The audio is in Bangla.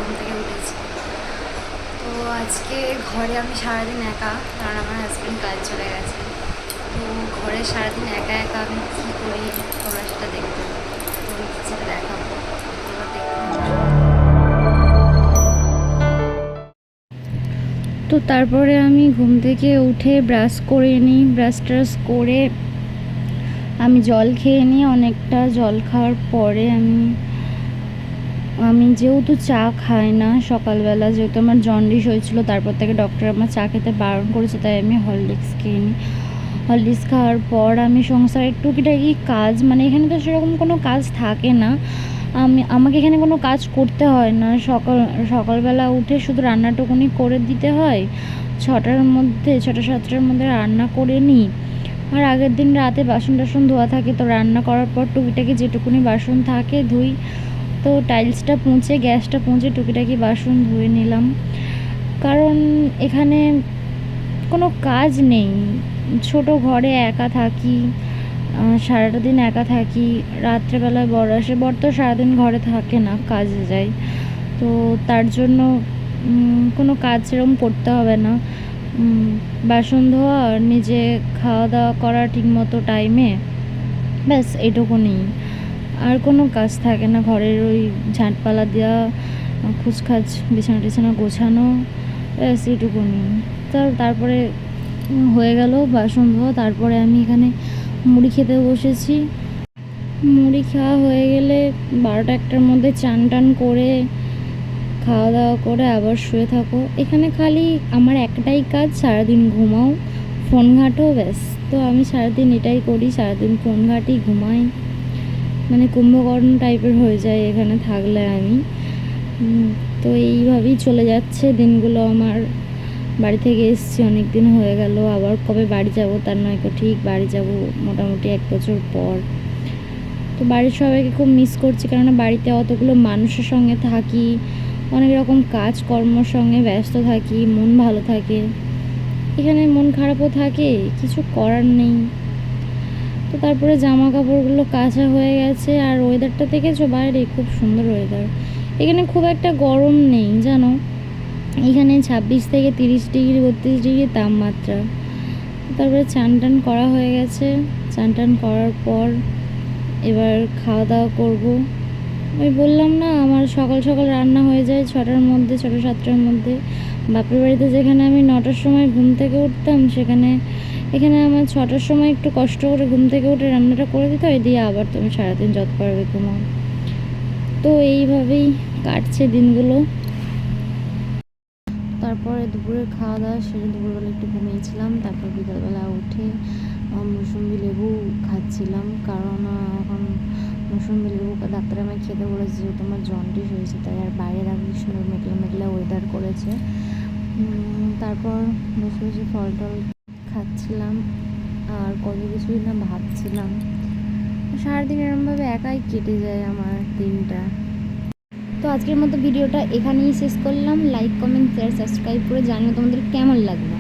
ঘুম থেকে উঠেছি। তো আজকে ঘরে আমি সারাদিন একা, কারণ আমার হাজব্যান্ড কাজ চলে গেছে। তো ঘরে সারাদিন একা একা আমি কী করি তোমরা সেটা দেখতে, তো সেটা দেখাবো। তোমরা দেখতে। তো তারপরে আমি ঘুম থেকে উঠে ব্রাশ করে নিই, ব্রাশ ট্রাশ করে আমি জল খেয়ে নিই। অনেকটা জল খাওয়ার পরে আমি যেহেতু চা খাই না সকালবেলা, যেহেতু আমার জন্ডিস হয়েছিল, তারপর থেকে ডক্টর আমার চা খেতে বারণ করেছে, তাই আমি হরলিক্স খেয়ে নিই। হরলিক্স খাওয়ার পর আমি সংসারের টুকিটাকি কাজ, মানে এখানে তো সেরকম কোনো কাজ থাকে না, আমাকে এখানে কোনো কাজ করতে হয় না। সকালবেলা উঠে শুধু রান্নাটুকুনি করে দিতে হয়। 6টা 7টার মধ্যে রান্না করে নিই। আর আগের দিন রাতে বাসন টাসন ধোয়া থাকে, তো রান্না করার পর টুকিটাকি যেটুকুনি বাসন থাকে ধুই। তো টাইলসটা পুঁছে, গ্যাসটা পুঁছে টুকিটাকি বাসন ধুয়ে নিলাম, কারণ এখানে কোনো কাজ নেই। ছোট ঘরে একা থাকি, সারাটা দিন একা থাকি। রাত্রেবেলায় বর আসে, বর তো সারাদিন ঘরে থাকে না, কাজে যায়। তো তার জন্য কোনো কাজ সেরকম করতে হবে না। বাসন ধোয়া, নিজে খাওয়া দাওয়া করা ঠিকমতো টাইমে, ব্যাস এইটুকুনি। আর কোনো কাজ থাকে না ঘরের, ওই ঝাঁটপালা দেওয়া, খুচখাচ বিছানা টিছানা গোছানো, ব্যাস এইটুকুনি। তারপরে হয়ে গেল বাসন ধোয়া। তারপরে আমি এখানে মুড়ি খেতে বসেছি। মুড়ি খাওয়া হয়ে গেলে 12টা 1টার মধ্যে চান টান করে খাওয়া দাওয়া করে আবার শুয়ে থাকো। এখানে খালি আমার একটাই কাজ, সারাদিন ঘুমাও, ফোন ঘাঁটো, ব্যাস। তো আমি সারাদিন এটাই করি, সারাদিন ফোন ঘাঁটি, ঘুমাই, মানে কুম্ভকর্ণ টাইপের হয়ে যায় এখানে থাকলে আমি। তো এইভাবেই চলে যাচ্ছে দিনগুলো আমার। বাড়ি থেকে এসেছি, অনেক দিন হয়ে গেল, আবার কবে বাড়ি যাব তার নয় তো ঠিক। বাড়ি যাব মোটামুটি 1 বছর পর। তো বাড়ির সবাইকে খুব মিস করছি, কেননা বাড়িতে অতগুলো মানুষের সঙ্গে থাকি, অনেক রকম কাজকর্মর সঙ্গে ব্যস্ত থাকি, মন ভালো থাকে। এখানে মন খারাপও থাকে, কিছু করার নেই। তো তারপরে জামা কাপড়গুলো কাচা হয়ে গেছে। আর ওয়েদারটা দেখেছো বাইরে, খুব সুন্দর ওয়েদার। এখানে খুব একটা গরম নেই জানো, এখানে 26 থেকে 30 ডিগ্রি 32 ডিগ্রি তাপমাত্রা। তারপরে চান টান করা হয়ে গেছে। চান টান করার পর এবার খাওয়া দাওয়া করবো। ওই বললাম না, আমার সকাল সকাল রান্না হয়ে যায় 6টার মধ্যে, 6টা 7টার মধ্যে। বাপের বাড়িতে যেখানে আমি 9টার সময় ঘুম থেকে উঠতাম, এখানে আমার 6টার সময় একটু কষ্ট করে ঘুম থেকে উঠে রান্নাটা করে দিতে হয়, দিয়ে আবার তুমি সারাদিন যত পারবে ঘুমাও। তো এইভাবেই কাটছে দিনগুলো। তারপরে দুপুরে খাওয়া দাওয়া সেরে দুপুরবেলা একটু ঘুমিয়েছিলাম। তারপর বিকালবেলা উঠে মৌসুম্বি লেবু খাচ্ছিলাম, কারণ এখন মৌসুম্বি লেবু ডাক্তার আমায় খেতে বলেছে, যেহেতু আমার জন্ডিস হয়েছে তাই। আর বাইরে দেখো সুন্দর মেঘলা মেঘলা ওয়েদার করেছে। তারপর বসে বসে ফল টল খাচ্ছিলাম আর কত কিছুই না ভাবছিলাম। সারাদিন এরমভাবে একাই কেটে যায় আমার দিনটা। তো আজকের মতো ভিডিওটা এখানেই শেষ করলাম। লাইক কমেন্ট শেয়ার সাবস্ক্রাইব করে জানিও তোমাদের কেমন লাগলো।